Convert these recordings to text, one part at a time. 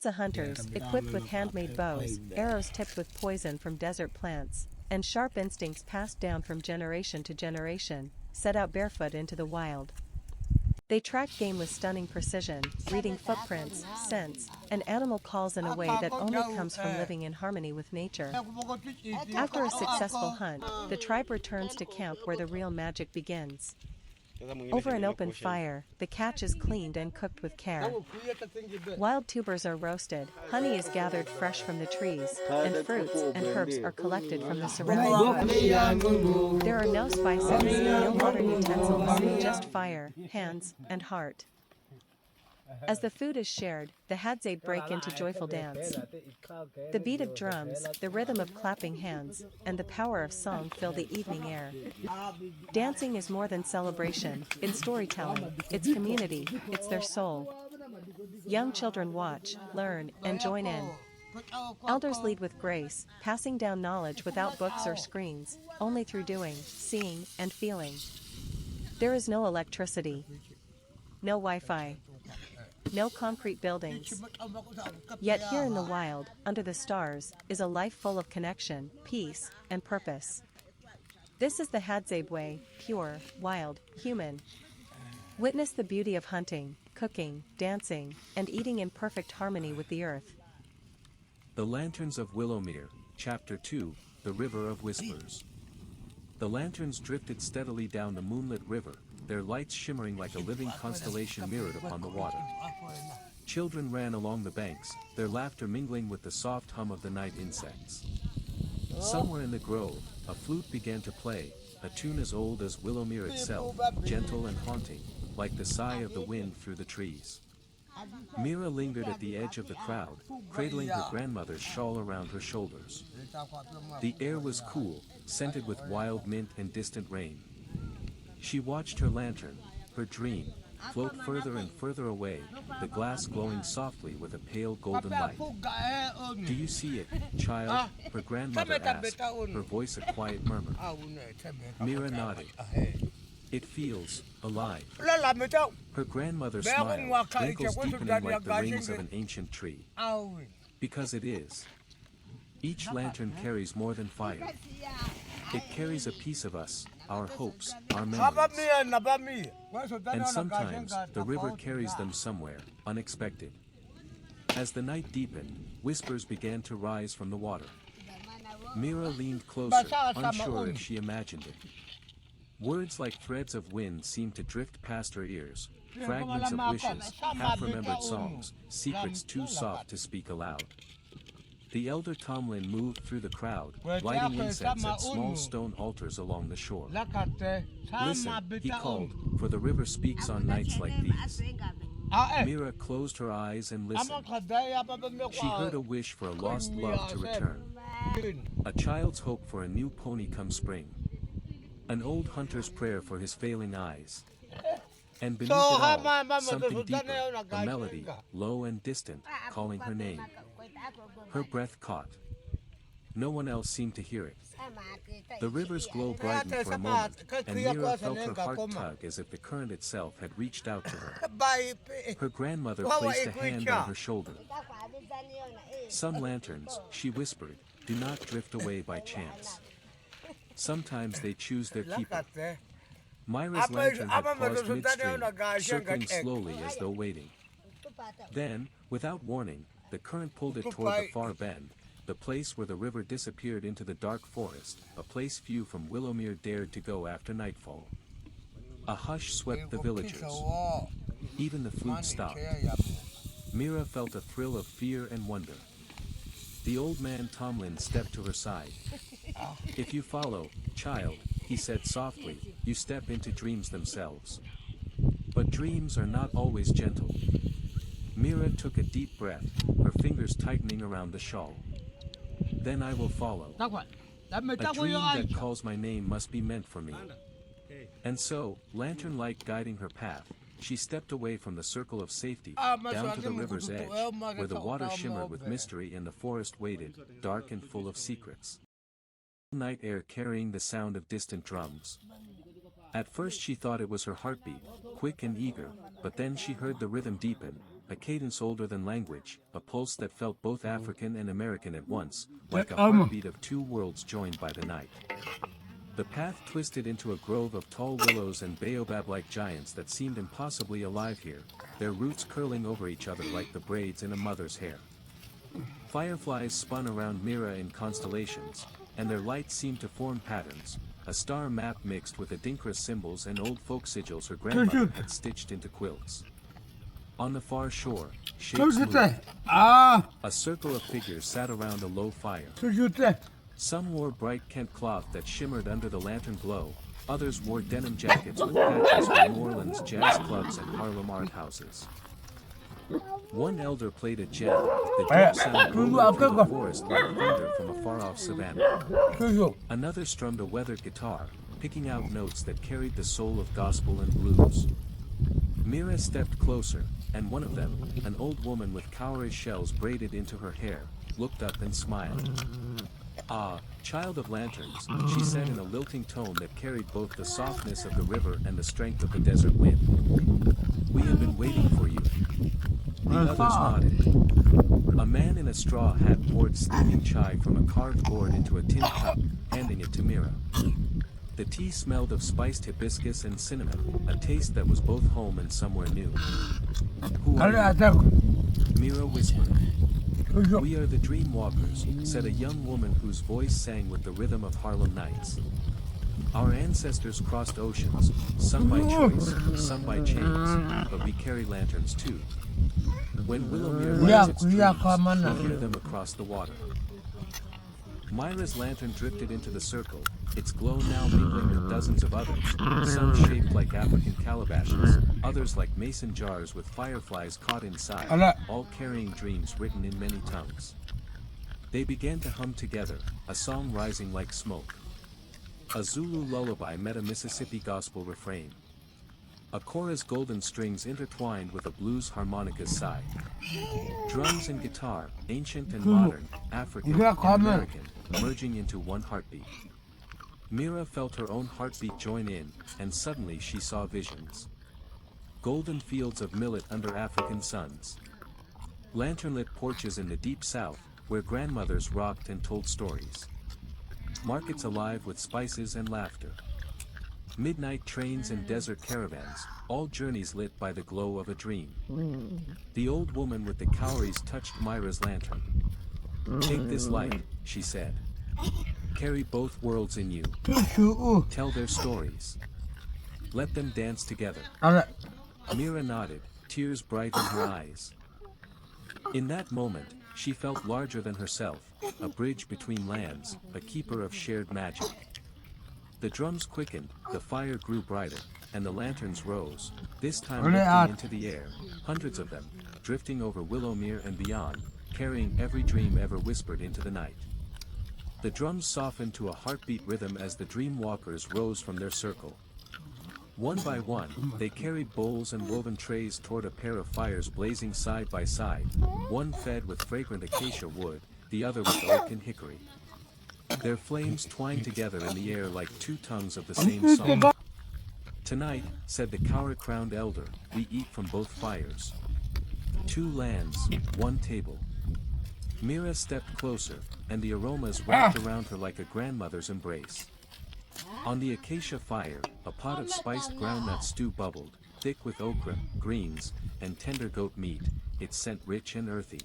The hunters, equipped with handmade bows, arrows tipped with poison from desert plants, and sharp instincts passed down from generation to generation, set out barefoot into the wild. They track game with stunning precision, reading footprints, scents, and animal calls in a way that only comes from living in harmony with nature. After a successful hunt, the tribe returns to camp where the real magic begins. Over an open fire, the catch is cleaned and cooked with care. Wild tubers are roasted, honey is gathered fresh from the trees, and fruits and herbs are collected from the surrounding bush. There are no spices, no modern utensils, just fire, hands, and heart. As the food is shared, the Hadzabe break into joyful dance. The beat of drums, the rhythm of clapping hands, and the power of song fill the evening air. Dancing is more than celebration, it's storytelling, it's community, it's their soul. Young children watch, learn, and join in. Elders lead with grace, passing down knowledge without books or screens, only through doing, seeing, and feeling. There is no electricity, no Wi-Fi, no concrete buildings. Yet here in the wild, under the stars, is a life full of connection, peace, and purpose. This is the Hadzabe way, pure, wild, human. Witness the beauty of hunting, cooking, dancing, and eating in perfect harmony with the earth. The Lanterns of Willowmere, Chapter 2, The River of Whispers. The lanterns drifted steadily down the moonlit river, their lights shimmering like a living constellation mirrored upon the water. Children ran along the banks, their laughter mingling with the soft hum of the night insects. Somewhere in the grove, a flute began to play, a tune as old as Willowmere itself, gentle and haunting, like the sigh of the wind through the trees. Mira lingered at the edge of the crowd, cradling her grandmother's shawl around her shoulders. The air was cool, scented with wild mint and distant rain. She watched her lantern, her dream, float further and further away, the glass glowing softly with a pale golden light. "Do you see it, child?" her grandmother asked, her voice a quiet murmur. Mira nodded. "It feels alive." Her grandmother smiled, wrinkles deepening like the rings of an ancient tree. "Because it is. Each lantern carries more than fire. It carries a piece of us, our hopes, our memories. And sometimes, the river carries them somewhere, unexpected." As the night deepened, whispers began to rise from the water. Mira leaned closer, unsure if she imagined it. Words like threads of wind seemed to drift past her ears, fragments of wishes, half-remembered songs, secrets too soft to speak aloud. The elder Tomlin moved through the crowd, lighting incense at small stone altars along the shore. "Listen," he called, "for the river speaks on nights like these." Mira closed her eyes and listened. She heard a wish for a lost love to return. A child's hope for a new pony come spring. An old hunter's prayer for his failing eyes. And beneath it all, something deeper, a melody, low and distant, calling her name. Her breath caught. No one else seemed to hear it. The river's glow brightened for a moment, and Mira felt her heart tug as if the current itself had reached out to her. Her grandmother placed a hand on her shoulder. "Some lanterns," she whispered, "do not drift away by chance. Sometimes they choose their keeper." Myra's lantern had paused midstream, circling slowly as though waiting. Then, without warning, the current pulled it toward the far bend, the place where the river disappeared into the dark forest, a place few from Willowmere dared to go after nightfall. A hush swept the villagers. Even the flute stopped. Mira felt a thrill of fear and wonder. The old man Tomlin stepped to her side. "If you follow, child," he said softly, "you step into dreams themselves. But dreams are not always gentle." Mira took a deep breath, her fingers tightening around the shawl. "Then I will follow. A dream that calls my name must be meant for me." And so, lantern-light guiding her path, she stepped away from the circle of safety, down to the river's edge, where the water shimmered with mystery and the forest waited, dark and full of secrets. Night air carrying the sound of distant drums. At first she thought it was her heartbeat, quick and eager, but then she heard the rhythm deepen, a cadence older than language, a pulse that felt both African and American at once, like a heartbeat of two worlds joined by the night. The path twisted into a grove of tall willows and baobab-like giants that seemed impossibly alive here, their roots curling over each other like the braids in a mother's hair. Fireflies spun around Mira in constellations, and their light seemed to form patterns, a star map mixed with Adinkra symbols and old folk sigils her grandmother had stitched into quilts. On the far shore, shapes moved. A circle of figures sat around a low fire. Some wore bright Kent cloth that shimmered under the lantern glow, others wore denim jackets with patches from New Orleans jazz clubs and Harlem art houses. One elder played a gem, the deep sound rolling through the forest like thunder from a far-off savannah. Another strummed a weathered guitar, picking out notes that carried the soul of gospel and blues. Mira stepped closer, and one of them, an old woman with cowrie shells braided into her hair, looked up and smiled. "Ah, child of lanterns," she said in a lilting tone that carried both the softness of the river and the strength of the desert wind. "We have been waiting for you." The others nodded. A man in a straw hat poured steaming chai from a carved gourd into a tin cup, handing it to Mira. The tea smelled of spiced hibiscus and cinnamon, a taste that was both home and somewhere new. "Who are you?" Mira whispered. "We are the Dream Walkers," said a young woman whose voice sang with the rhythm of Harlem nights. "Our ancestors crossed oceans, some by choice, some by chains, but we carry lanterns too. When Willowmere lights its dreams, we hear them across the water." Myra's lantern drifted into the circle, its glow now mingling with dozens of others, some shaped like African calabashes, others like mason jars with fireflies caught inside, all carrying dreams written in many tongues. They began to hum together, a song rising like smoke. A Zulu lullaby met a Mississippi gospel refrain. A chorus golden strings intertwined with a blues harmonica's sigh. Drums and guitar, ancient and modern, African and American, merging into one heartbeat. Mira felt her own heartbeat join in, and suddenly she saw visions. Golden fields of millet under African suns. Lanternlit porches in the deep south, where grandmothers rocked and told stories. Markets alive with spices and laughter. Midnight trains and desert caravans, all journeys lit by the glow of a dream. The old woman with the cowries touched Myra's lantern. "Take this light," she said. "Carry both worlds in you. Tell their stories. Let them dance together." Mira nodded, tears bright in her eyes. In that moment, she felt larger than herself, a bridge between lands, a keeper of shared magic. The drums quickened, the fire grew brighter, and the lanterns rose, this time lifting into the air, hundreds of them, drifting over Willowmere and beyond, carrying every dream ever whispered into the night. The drums softened to a heartbeat rhythm as the dream walkers rose from their circle. One by one, they carried bowls and woven trays toward a pair of fires blazing side by side, one fed with fragrant acacia wood, the other with oak and hickory. Their flames twined together in the air like two tongues of the same song. "Tonight," said the cowrie-crowned elder, "we eat from both fires. 2 lands, 1 table." Mira stepped closer, and the aromas wrapped around her like a grandmother's embrace. On the acacia fire, a pot of spiced groundnut stew bubbled, thick with okra, greens, and tender goat meat, its scent rich and earthy.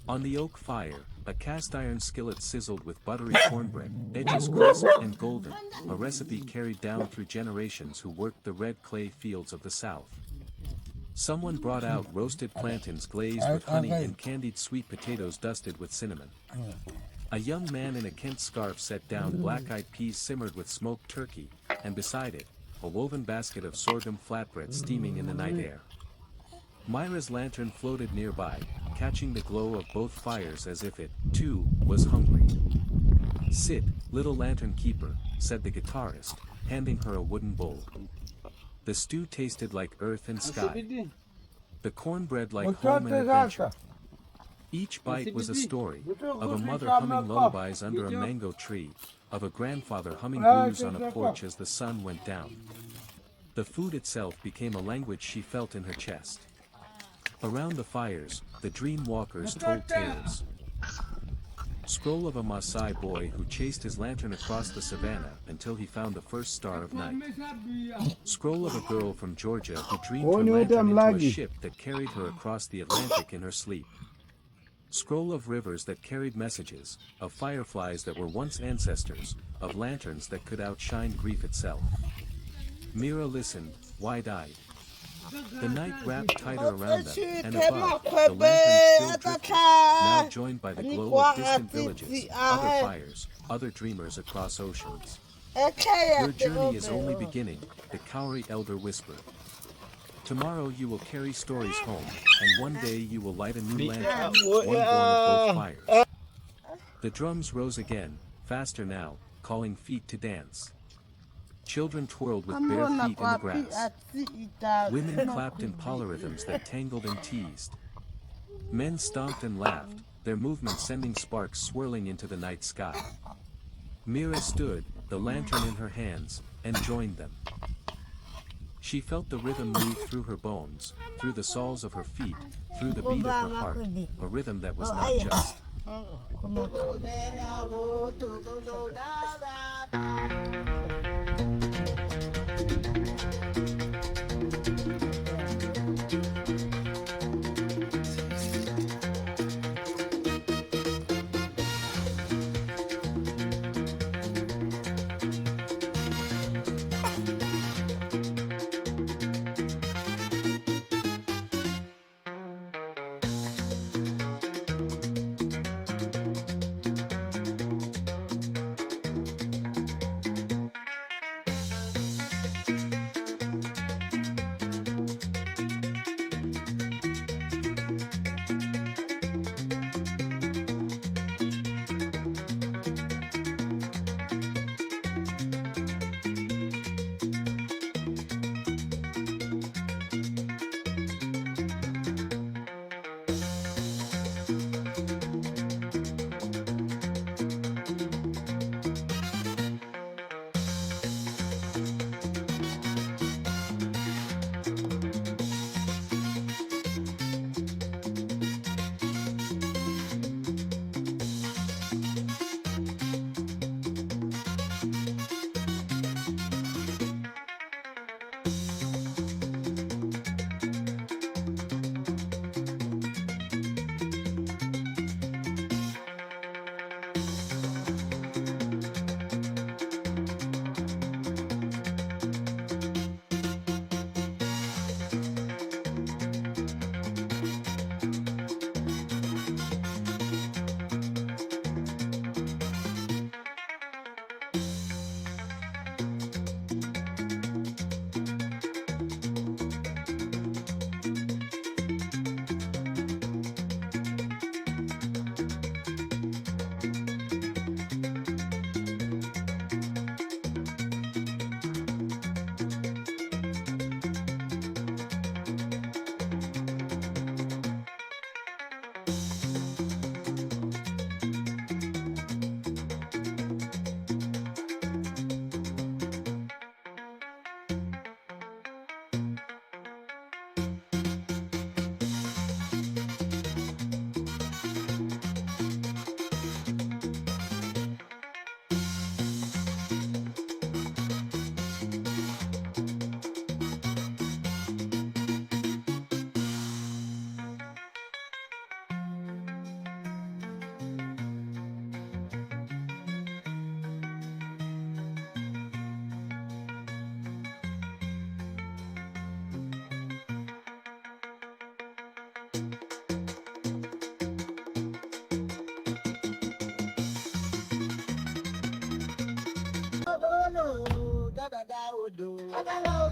On the oak fire, a cast-iron skillet sizzled with buttery cornbread, edges crisp and golden, a recipe carried down through generations who worked the red clay fields of the South. Someone brought out roasted plantains glazed with honey and candied sweet potatoes dusted with cinnamon. A young man in a Kent scarf set down black-eyed peas simmered with smoked turkey, and beside it, a woven basket of sorghum flatbread steaming in the night air. Myra's lantern floated nearby, catching the glow of both fires as if it, too, was hungry. "Sit, little lantern keeper," said the guitarist, handing her a wooden bowl. The stew tasted like earth and sky. The cornbread like home and adventure. Each bite was a story, of a mother humming lullabies under a mango tree, of a grandfather humming blues on a porch as the sun went down. The food itself became a language she felt in her chest. Around the fires, the dream walkers told tales. Scroll of a Maasai boy who chased his lantern across the savannah until he found the first star of night. Scroll of a girl from Georgia who dreamed her lantern into a ship that carried her across the Atlantic in her sleep. Scroll of rivers that carried messages, of fireflies that were once ancestors, of lanterns that could outshine grief itself. Mira listened, wide-eyed. The night wrapped tighter around them, and above, the lanterns still drifted, now joined by the glow of distant villages, other fires, other dreamers across oceans. Your journey is only beginning, the Kauri elder whispered. Tomorrow you will carry stories home, and one day you will light a new lantern, one born of both fires. The drums rose again, faster now, calling feet to dance. Children twirled with bare feet in the grass. Women clapped in polyrhythms that tangled and teased. Men stomped and laughed, their movement sending sparks swirling into the night sky. Mira stood, the lantern in her hands, and joined them. She felt the rhythm move through her bones, through the soles of her feet, through the beat of her heart, a rhythm that was not just. Da da da da